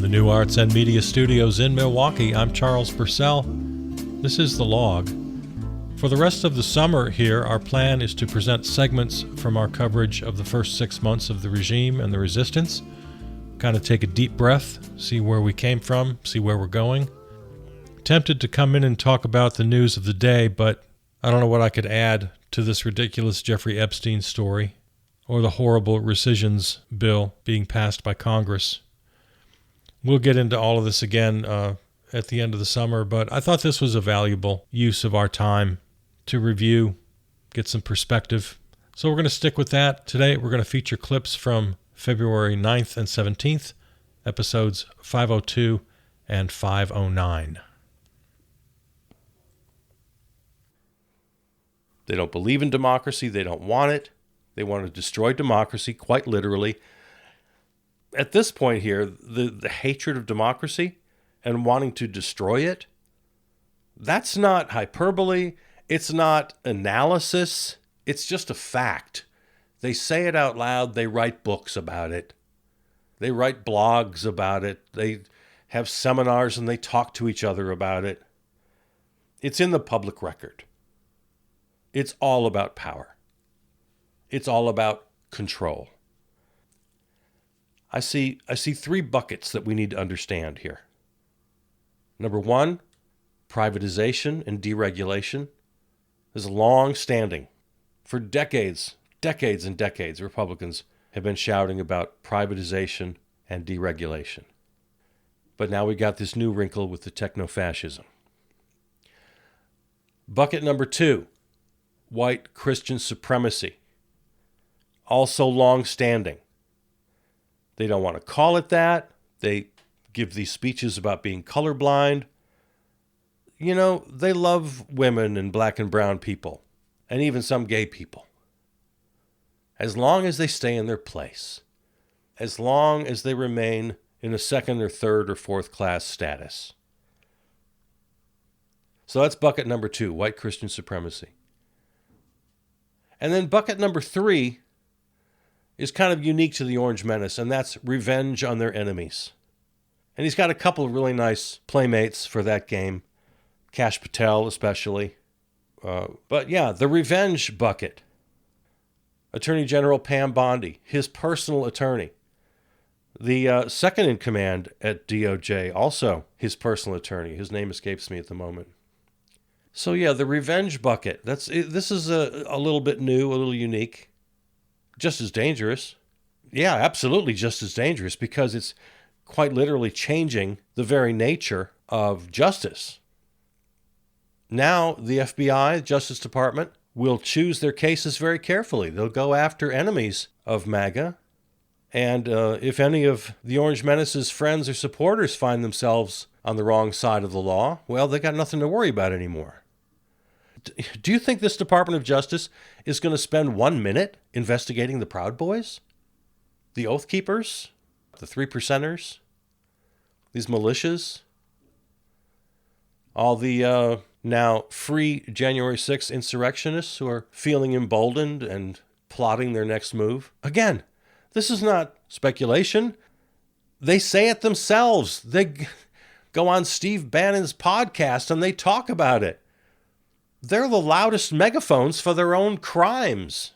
the New Arts and Media Studios in Milwaukee, I'm Charles Purcell. This is The Log. For the rest of the summer here, our plan is to present segments from our coverage of the first 6 months of the regime and the resistance. Kind of take a deep breath, see where we came from, see where we're going. Tempted to come in and talk about the news of the day, but I don't know what I could add to this ridiculous Jeffrey Epstein story or the horrible rescissions bill being passed by Congress. We'll get into all of this again at the end of the summer, but I thought this was a valuable use of our time to review, get some perspective. So we're going to stick with that. Today we're going to feature clips from February 9th and 17th, episodes 502 and 509. They don't believe in democracy. They don't want it. They want to destroy democracy, quite literally. At this point here, the hatred of democracy and wanting to destroy it, that's not hyperbole. It's not analysis. It's just a fact. They say it out loud. They write books about it. They write blogs about it. They have seminars and they talk to each other about it. It's in the public record. It's all about power. It's all about control. I see three buckets that we need to understand here. Number one, privatization and deregulation is long-standing. For decades and decades, Republicans have been shouting about privatization and deregulation. But now we got this new wrinkle with the techno-fascism. Bucket number two, white Christian supremacy. Also long-standing. They don't want to call it that. They give these speeches about being colorblind. You know, they love women and black and brown people, and even some gay people. As long as they stay in their place. As long as they remain in a second or third or fourth class status. So that's bucket number two, white Christian supremacy. And then bucket number three is kind of unique to the Orange Menace, and that's revenge on their enemies. And he's got a couple of really nice playmates for that game, Kash Patel especially. But yeah, the revenge bucket. Attorney General Pam Bondi, his personal attorney. The second in command at DOJ, also his personal attorney. His name escapes me at the moment. So yeah, the revenge bucket. This is a little bit new, a little unique. Just as dangerous. Yeah, absolutely just as dangerous, because it's quite literally changing the very nature of justice. Now, the FBI, Justice Department, will choose their cases very carefully. They'll go after enemies of MAGA. And if any of the Orange Menace's friends or supporters find themselves on the wrong side of the law, well, they got nothing to worry about anymore. Do you think this Department of Justice is going to spend 1 minute investigating the Proud Boys? The Oath Keepers? The Three Percenters? These militias? All the now free January 6th insurrectionists who are feeling emboldened and plotting their next move? Again, this is not speculation. They say it themselves. They go on Steve Bannon's podcast and they talk about it. They're the loudest megaphones for their own crimes.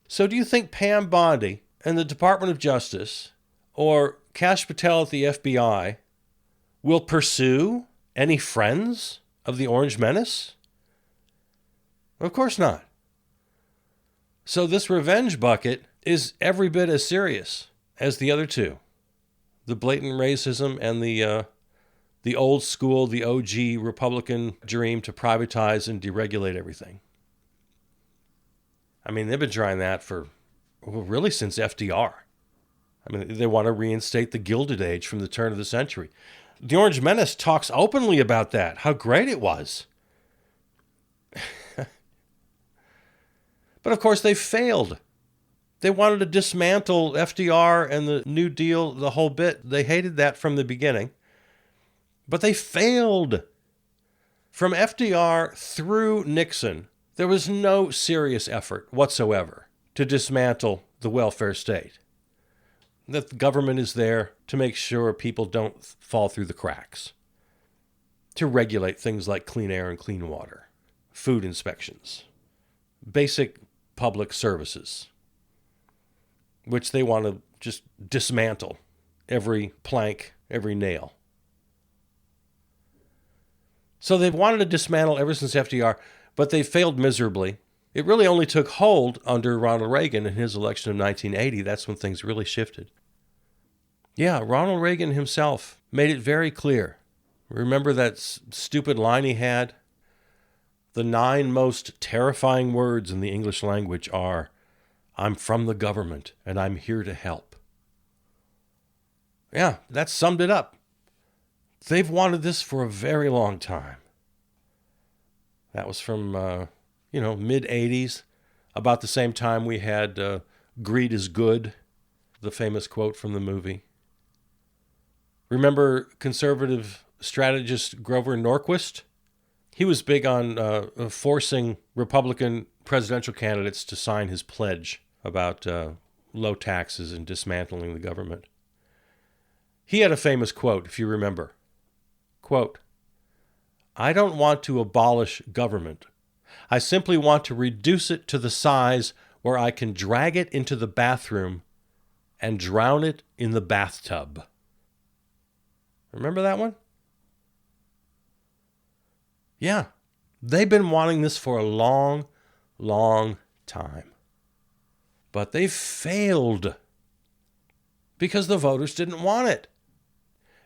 So do you think Pam Bondi and the Department of Justice or Kash Patel at the FBI will pursue any friends of the Orange Menace? Of course not. So this revenge bucket is every bit as serious as the other two. The blatant racism and the old school, the OG Republican dream to privatize and deregulate everything. I mean, they've been trying that for, really since FDR. I mean, they want to reinstate the Gilded Age from the turn of the century. The Orange Menace talks openly about that, how great it was. But of course, they failed. They wanted to dismantle FDR and the New Deal, the whole bit. They hated that from the beginning. But they failed. From FDR through Nixon, there was no serious effort whatsoever to dismantle the welfare state. that the government is there to make sure people don't fall through the cracks, to regulate things like clean air and clean water, food inspections, basic public services, which they want to just dismantle every plank, every nail. So they've wanted to dismantle ever since FDR, but they failed miserably. It really only took hold under Ronald Reagan in his election of 1980. That's when things really shifted. Yeah, Ronald Reagan himself made it very clear. Remember that stupid line he had? The 9 most terrifying words in the English language are, "I'm from the government and I'm here to help." Yeah, that summed it up. They've wanted this for a very long time. That was from, mid-'80s, about the same time we had "Greed is Good," the famous quote from the movie. Remember conservative strategist Grover Norquist? He was big on forcing Republican presidential candidates to sign his pledge about low taxes and dismantling the government. He had a famous quote, if you remember. Quote, "I don't want to abolish government. I simply want to reduce it to the size where I can drag it into the bathroom and drown it in the bathtub." Remember that one? Yeah, they've been wanting this for a long, long time. But they failed because the voters didn't want it.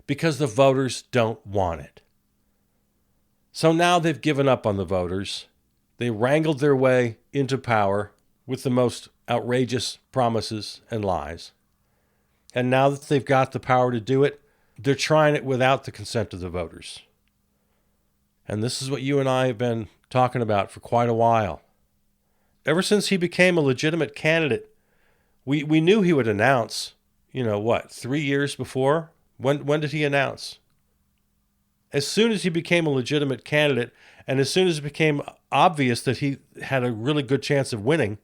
Because the voters don't want it. So now they've given up on the voters. They wrangled their way into power with the most outrageous promises and lies. And now that they've got the power to do it, they're trying it without the consent of the voters. And this is what you and I have been talking about for quite a while. Ever since he became a legitimate candidate, we knew he would announce, 3 years before? When did he announce? As soon as he became a legitimate candidate, and as soon as it became obvious that he had a really good chance of winning,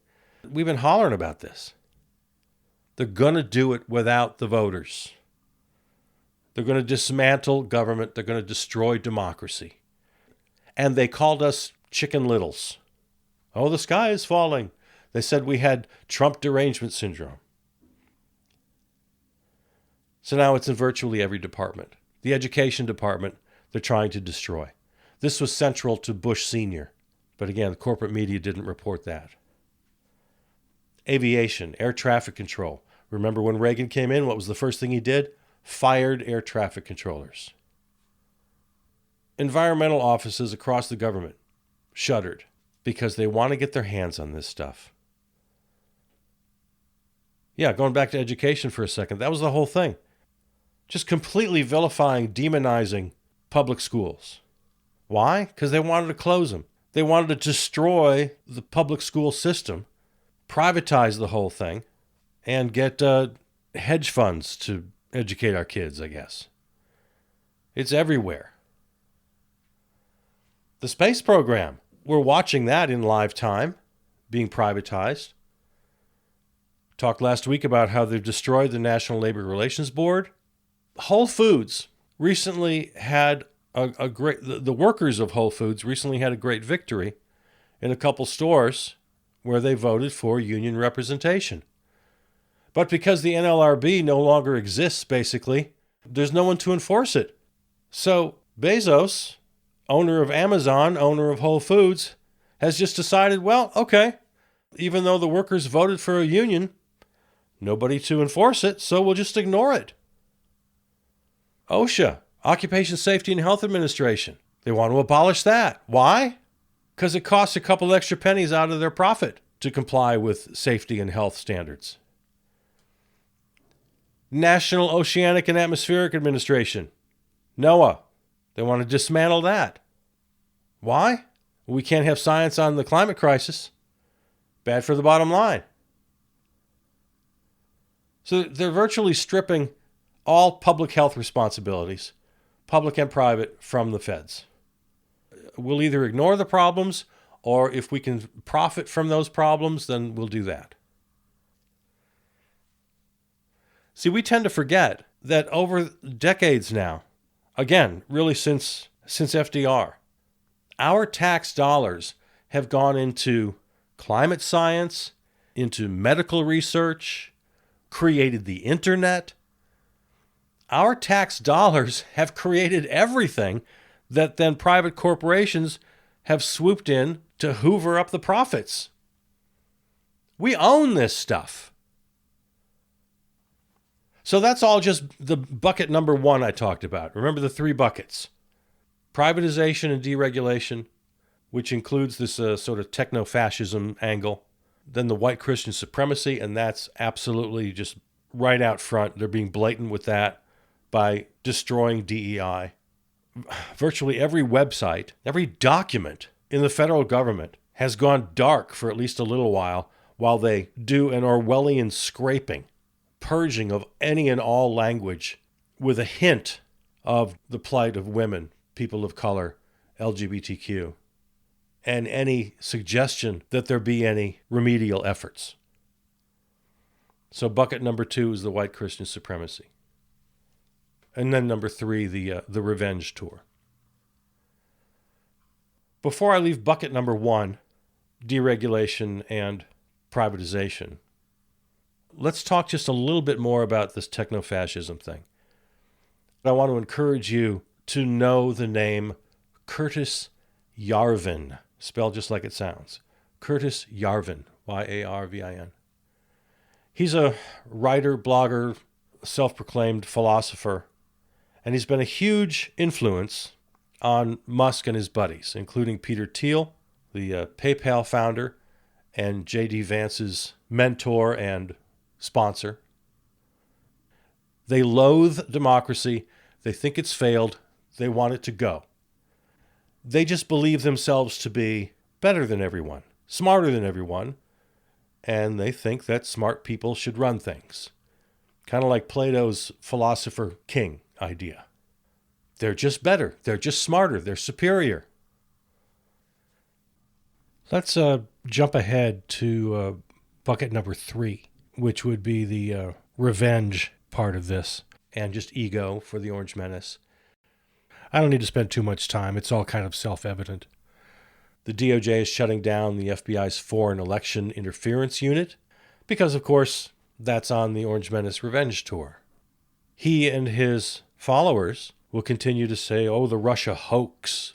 we've been hollering about this. They're going to do it without the voters. They're going to dismantle government. They're going to destroy democracy. And they called us chicken littles. Oh, the sky is falling. They said we had Trump derangement syndrome. So now it's in virtually every department. The education department, they're trying to destroy. This was central to Bush Sr., but again, the corporate media didn't report that. Aviation, air traffic control. Remember when Reagan came in, what was the first thing he did? Fired air traffic controllers. Environmental offices across the government shuttered because they want to get their hands on this stuff. Yeah, going back to education for a second, that was the whole thing. Just completely vilifying, demonizing public schools. Why? Because they wanted to close them. They wanted to destroy the public school system, privatize the whole thing, and get hedge funds to educate our kids, I guess. It's everywhere. The space program, we're watching that in live time, being privatized. Talked last week about how they've destroyed the National Labor Relations Board. Whole Foods recently had the workers of Whole Foods recently had a great victory in a couple stores where they voted for union representation. But because the NLRB no longer exists, basically, there's no one to enforce it. So Bezos, owner of Amazon, owner of Whole Foods, has just decided, well, okay, even though the workers voted for a union, nobody to enforce it, so we'll just ignore it. OSHA, Occupation Safety and Health Administration, they want to abolish that. Why? Because it costs a couple extra pennies out of their profit to comply with safety and health standards. National Oceanic and Atmospheric Administration, NOAA, they want to dismantle that. Why? We can't have science on the climate crisis. Bad for the bottom line. So they're virtually stripping all public health responsibilities, public and private, from the feds. We'll either ignore the problems, or if we can profit from those problems, then we'll do that. See, we tend to forget that over decades now, again, really since FDR, our tax dollars have gone into climate science, into medical research, created the internet. Our tax dollars have created everything that then private corporations have swooped in to hoover up the profits. We own this stuff. So that's all just the bucket number one I talked about. Remember the three buckets: privatization and deregulation, which includes this sort of techno-fascism angle. Then the white Christian supremacy, and that's absolutely just right out front. They're being blatant with that by destroying DEI. Virtually every website, every document in the federal government has gone dark for at least a little while they do an Orwellian scraping, purging of any and all language with a hint of the plight of women, people of color, LGBTQ, and any suggestion that there be any remedial efforts. So bucket number 2 is the white Christian supremacy. And then number 3, the revenge tour. Before I leave bucket number 1, deregulation and privatization, let's talk just a little bit more about this techno-fascism thing. I want to encourage you to know the name Curtis Yarvin, spelled just like it sounds. Curtis Yarvin, Yarvin. He's a writer, blogger, self-proclaimed philosopher, and he's been a huge influence on Musk and his buddies, including Peter Thiel, the PayPal founder, and J.D. Vance's mentor and sponsor. They loathe democracy. They think it's failed. They want it to go. They just believe themselves to be better than everyone, smarter than everyone, and they think that smart people should run things. Kind of like Plato's philosopher king idea. They're just better. They're just smarter. They're superior. Let's jump ahead to bucket number 3, which would be the revenge part of this, and just ego for the Orange Menace. I don't need to spend too much time. It's all kind of self-evident. The DOJ is shutting down the FBI's Foreign Election Interference Unit because, of course, that's on the Orange Menace revenge tour. He and his followers will continue to say, oh, the Russia hoax.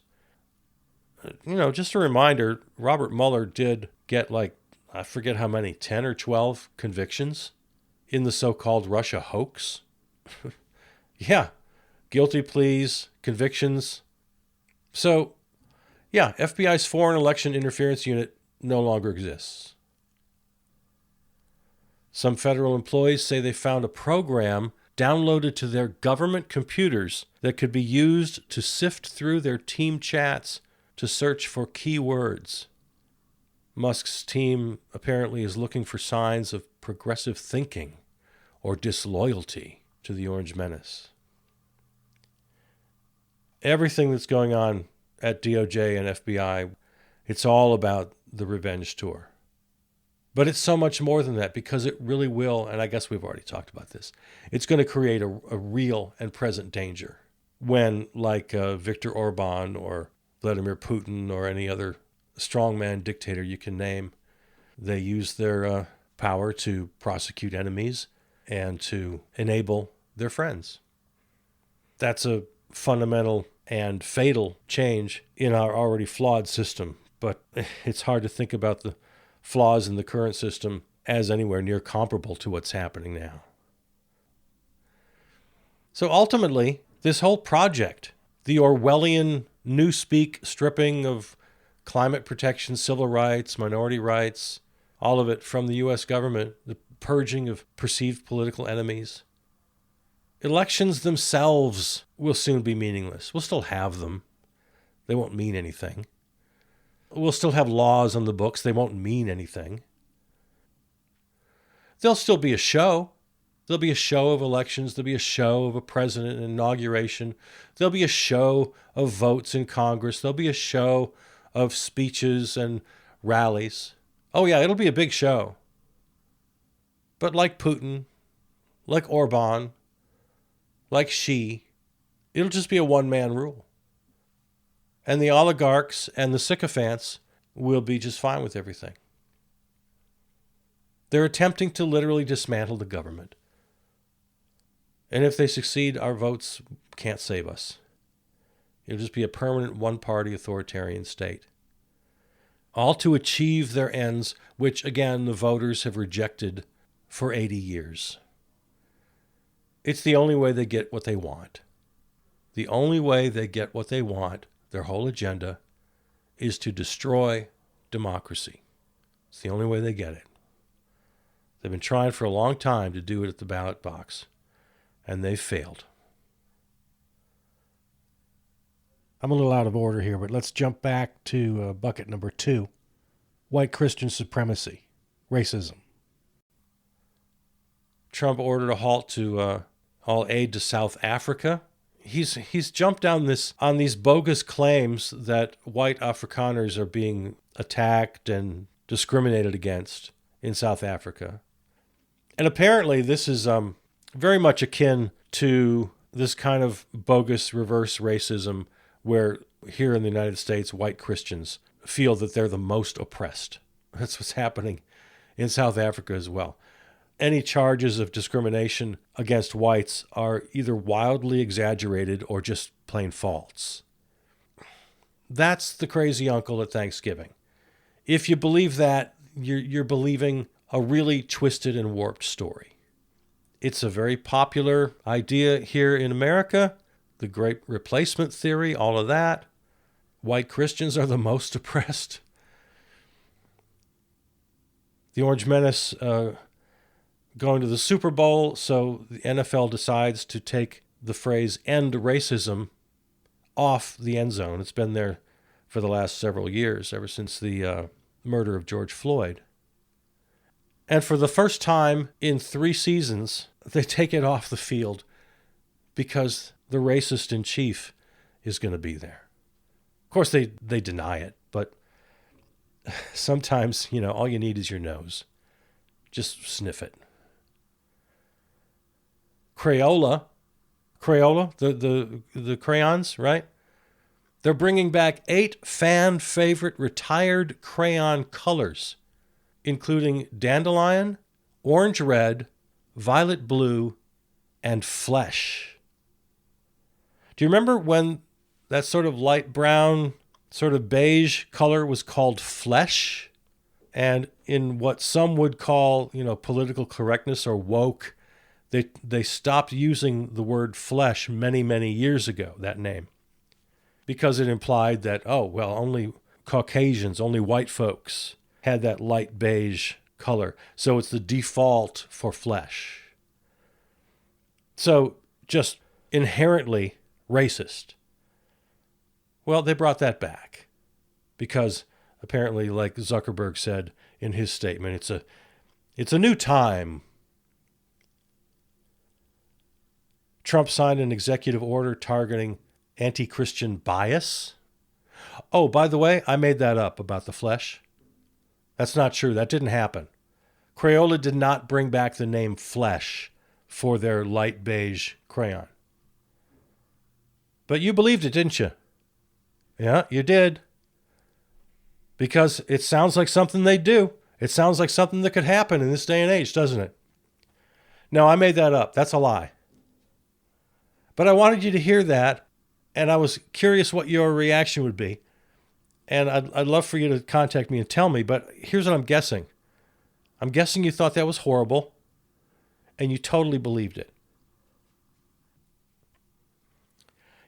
Just a reminder, Robert Mueller did get I forget how many, 10 or 12 convictions in the so-called Russia hoax. Yeah, guilty pleas, convictions. So, yeah, FBI's Foreign Election Interference Unit no longer exists. Some federal employees say they found a program downloaded to their government computers that could be used to sift through their team chats to search for keywords. Musk's team apparently is looking for signs of progressive thinking or disloyalty to the Orange Menace. Everything that's going on at DOJ and FBI, it's all about the revenge tour. But it's so much more than that, because it really will, and I guess we've already talked about this, it's going to create a real and present danger when, like Viktor Orban or Vladimir Putin or any other strongman dictator you can name, they use their power to prosecute enemies and to enable their friends. That's a fundamental and fatal change in our already flawed system, but it's hard to think about the flaws in the current system as anywhere near comparable to what's happening now. So ultimately, this whole project, the Orwellian newspeak stripping of climate protection, civil rights, minority rights, all of it from the U.S. government, the purging of perceived political enemies. Elections themselves will soon be meaningless. We'll still have them. They won't mean anything. We'll still have laws on the books. They won't mean anything. There'll still be a show. There'll be a show of elections. There'll be a show of a president, an inauguration. There'll be a show of votes in Congress. There'll be a show of speeches and rallies. Oh yeah, it'll be a big show. But like Putin, like Orban, like Xi. It'll just be a one-man rule. And the oligarchs and the sycophants will be just fine with everything. They're attempting to literally dismantle the government. And if they succeed, our votes can't save us. It'll just be a permanent one-party authoritarian state. All to achieve their ends, which, again, the voters have rejected for 80 years. It's the only way they get what they want. The only way they get what they want, their whole agenda, is to destroy democracy. It's the only way they get it. They've been trying for a long time to do it at the ballot box, and they've failed. I'm a little out of order here, but let's jump back to bucket number 2, white Christian supremacy, racism. Trump ordered a halt to all aid to South Africa. He's jumped on these bogus claims that white Afrikaners are being attacked and discriminated against in South Africa. And apparently this is very much akin to this kind of bogus reverse racism where here in the United States, white Christians feel that they're the most oppressed. That's what's happening in South Africa as well. Any charges of discrimination against whites are either wildly exaggerated or just plain false. That's the crazy uncle at Thanksgiving. If you believe that, you're believing a really twisted and warped story. It's a very popular idea here in America. The Great Replacement Theory, all of that. White Christians are the most oppressed. The Orange Menace going to the Super Bowl, so the NFL decides to take the phrase "end racism" off the end zone. It's been there for the last several years, ever since the murder of George Floyd. And for the first time in 3 seasons, they take it off the field because the racist in chief is going to be there. Of course, they deny it, but sometimes, all you need is your nose. Just sniff it. Crayola, the crayons, right? They're bringing back 8 fan-favorite retired crayon colors, including dandelion, orange red, violet blue, and flesh. Do you remember when that sort of light brown, sort of beige color was called flesh? And in what some would call, political correctness or woke, they stopped using the word flesh many, many years ago, that name, because it implied that, only Caucasians, only white folks had that light beige color. So it's the default for flesh. So just inherently racist. Well, they brought that back because apparently, like Zuckerberg said in his statement, it's a new time. Trump signed an executive order targeting anti-Christian bias. Oh, by the way, I made that up about the flesh. That's not true. That didn't happen. Crayola did not bring back the name flesh for their light beige crayon. But you believed it, didn't you? Yeah, you did. Because it sounds like something they do. It sounds like something that could happen in this day and age, doesn't it? No, I made that up. That's a lie. But I wanted you to hear that, and I was curious what your reaction would be. And I'd love for you to contact me and tell me, but here's what I'm guessing. I'm guessing you thought that was horrible, and you totally believed it.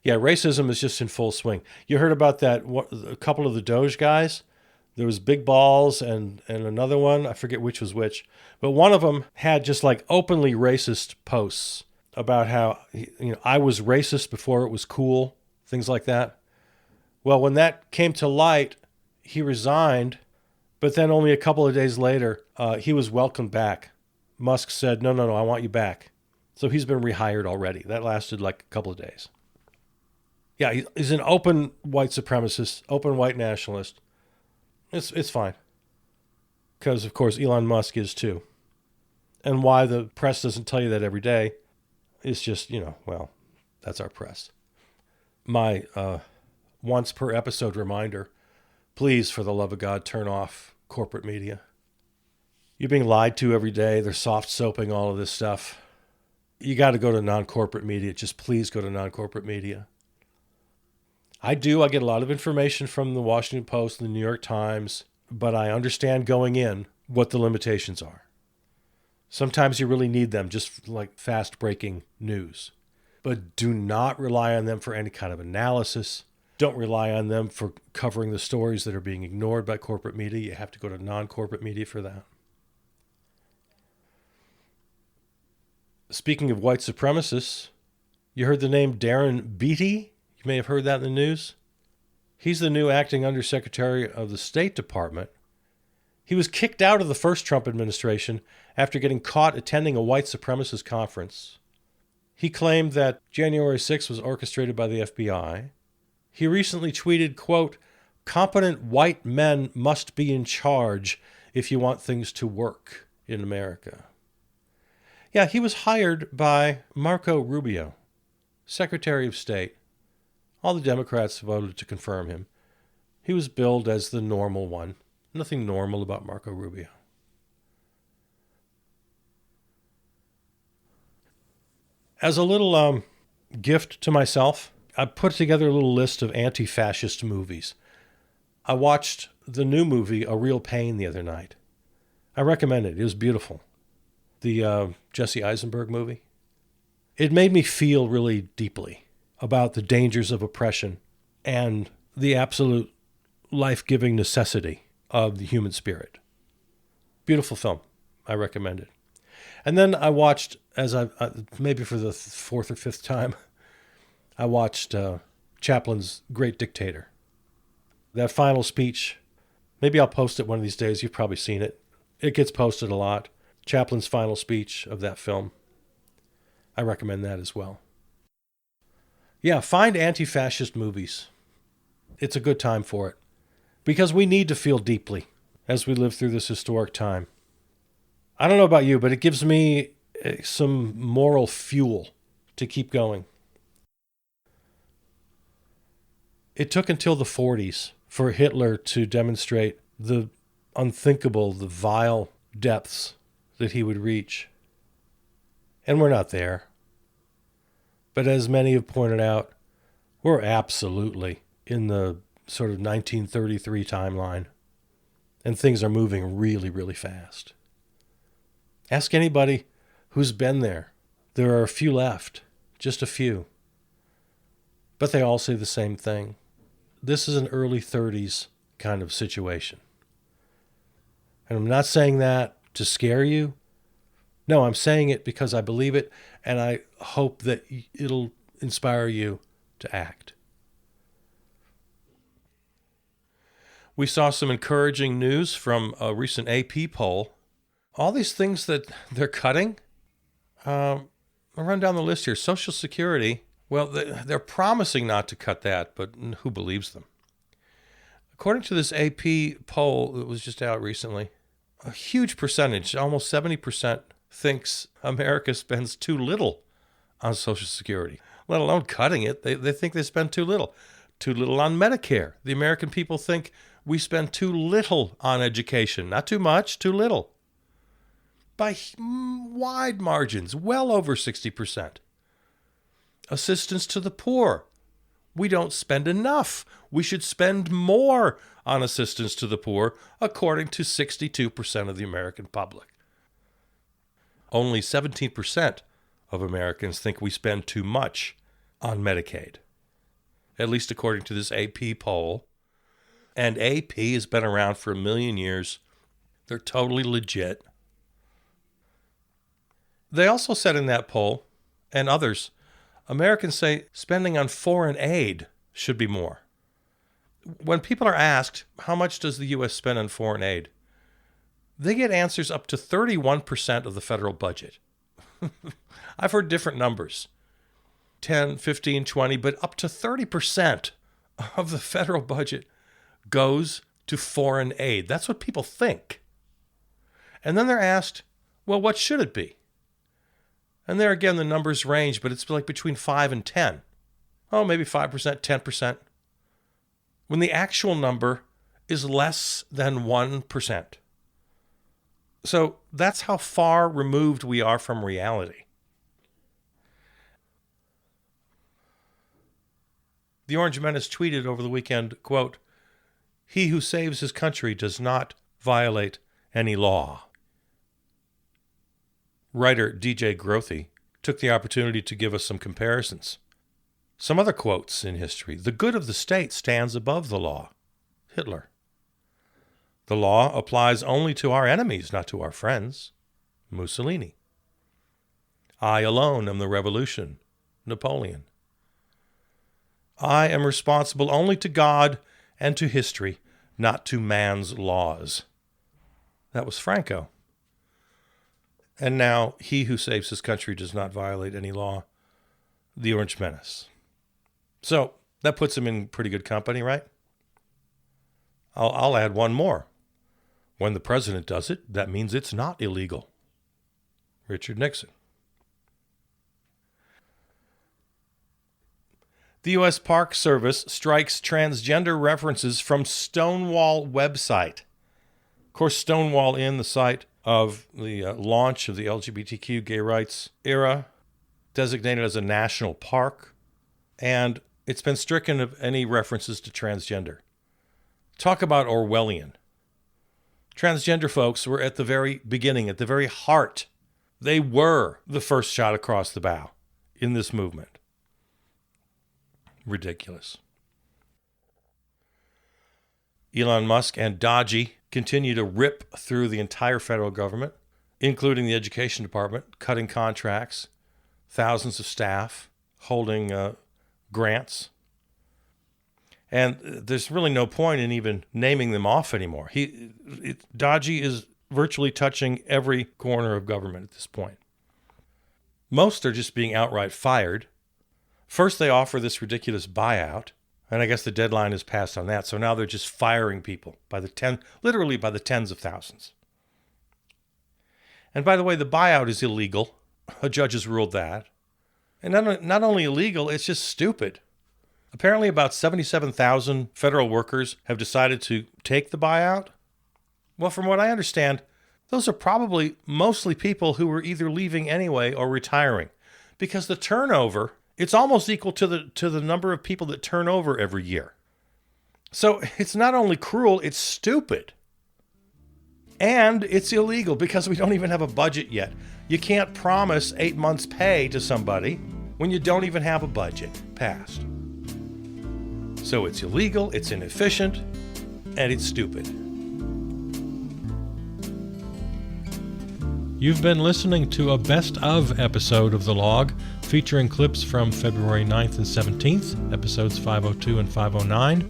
Yeah, racism is just in full swing. You heard about that, a couple of the Doge guys? There was Big Balls and another one. I forget which was which. But one of them had just like openly racist posts about how, I was racist before it was cool, things like that. Well, when that came to light, he resigned, but then only a couple of days later, he was welcomed back. Musk said, no, I want you back. So he's been rehired already. That lasted like a couple of days. Yeah, he's an open white supremacist, open white nationalist. It's fine. Because, of course, Elon Musk is too. And why the press doesn't tell you that every day is just, well, that's our press. My once per episode reminder, please, for the love of God, turn off corporate media. You're being lied to every day. They're soft soaping all of this stuff. You got to go to non-corporate media. Just please go to non-corporate media. I get a lot of information from the Washington Post and the New York Times, but I understand going in what the limitations are. Sometimes you really need them, just like fast-breaking news. But do not rely on them for any kind of analysis. Don't rely on them for covering the stories that are being ignored by corporate media. You have to go to non-corporate media for that. Speaking of white supremacists, you heard the name Darren Beattie? You may have heard that in the news. He's the new acting undersecretary of the State Department. He was kicked out of the first Trump administration after getting caught attending a white supremacist conference. He claimed that January 6th was orchestrated by the FBI. He recently tweeted, quote, "Competent white men must be in charge if you want things to work in America." Yeah, he was hired by Marco Rubio, Secretary of State. All the Democrats voted to confirm him. He was billed as the normal one. Nothing normal about Marco Rubio. As a little gift to myself, I put together a little list of anti-fascist movies. I watched the new movie, A Real Pain, the other night. I recommend it. It was beautiful. The Jesse Eisenberg movie. It made me feel really deeply about the dangers of oppression and the absolute life-giving necessity of the human spirit. Beautiful film. I recommend it. And then I watched, maybe for the fourth or fifth time, I watched Chaplin's Great Dictator. That final speech, maybe I'll post it one of these days. You've probably seen it. It gets posted a lot. Chaplin's final speech of that film. I recommend that as well. Yeah, find anti-fascist movies. It's a good time for it. Because we need to feel deeply as we live through this historic time. I don't know about you, but it gives me some moral fuel to keep going. It took until the 40s for Hitler to demonstrate the unthinkable, the vile depths that he would reach. And we're not there. But as many have pointed out, we're absolutely in the sort of 1933 timeline. And things are moving really, really fast. Ask anybody who's been there. There are a few left, just a few. But they all say the same thing. This is an early 30s kind of situation. And I'm not saying that to scare you. No, I'm saying it because I believe it, and I hope that it'll inspire you to act. We saw some encouraging news from a recent AP poll. All these things that they're cutting, I'll run down the list here. Social Security, well, they're promising not to cut that, but who believes them? According to this AP poll that was just out recently, a huge percentage, almost 70%, thinks America spends too little on Social Security, let alone cutting it. They think they spend too little. Too little on Medicare. The American people think we spend too little on education. Not too much, too little. By wide margins, well over 60%. Assistance to the poor. We don't spend enough. We should spend more on assistance to the poor, according to 62% of the American public. Only 17% of Americans think we spend too much on Medicaid, at least according to this AP poll. And AP has been around for 1,000,000 years. They're totally legit. They also said in that poll, and others, Americans say spending on foreign aid should be more. When people are asked, how much does the U.S. spend on foreign aid? They get answers up to 31% of the federal budget. I've heard different numbers, 10, 15, 20, but up to 30% of the federal budget goes to foreign aid. That's what people think. And then they're asked, Well, what should it be? And there again, the numbers range, but it's like between 5 and 10. Oh, maybe 5%, 10%. When the actual number is less than 1%. So that's how far removed we are from reality. The Orange Menace tweeted over the weekend, quote, "He who saves his country does not violate any law." Writer DJ Grothy took the opportunity to give us some comparisons. Some other quotes in history. "The good of the state stands above the law." Hitler. "The law applies only to our enemies, not to our friends." Mussolini. "I alone am the revolution." Napoleon. "I am responsible only to God and to history, not to man's laws." That was Franco. And now, "He who saves his country does not violate any law." The Orange Menace. So that puts him in pretty good company, right? I'll add one more. "When the president does it, that means it's not illegal." Richard Nixon. The U.S. Park Service strikes transgender references from Stonewall website. Of course, Stonewall Inn, the site of the launch of the LGBTQ gay rights era, designated as a national park, and it's been stricken of any references to transgender. Talk about Orwellian. Transgender folks were at the very beginning, at the very heart. They were the first shot across the bow in this movement. Ridiculous. Elon Musk and Dodgy continue to rip through the entire federal government, including the education department, cutting contracts, thousands of staff, holding grants. And there's really no point in even naming them off anymore. Dodgy is virtually touching every corner of government at this point. Most are just being outright fired. First, they offer this ridiculous buyout, and I guess the deadline is passed on that. So now they're just firing people literally by the tens of thousands. And by the way, the buyout is illegal. A judge has ruled that. And not only illegal, it's just stupid. Apparently about 77,000 federal workers have decided to take the buyout. Well, from what I understand, those are probably mostly people who were either leaving anyway or retiring, because the turnover, it's almost equal to the number of people that turn over every year. So it's not only cruel, it's stupid. And it's illegal because we don't even have a budget yet. You can't promise 8 months' pay to somebody when you don't even have a budget passed. So it's illegal, it's inefficient, and it's stupid. You've been listening to a best of episode of The Log, featuring clips from February 9th and 17th, episodes 502 and 509.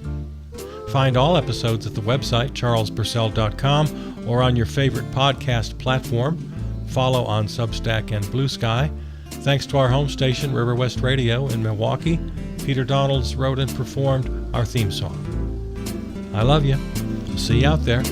Find all episodes at the website, charlespurcell.com, or on your favorite podcast platform. Follow on Substack and Blue Sky. Thanks to our home station, River West Radio in Milwaukee. Peter Donalds wrote and performed our theme song. I love you. See you out there.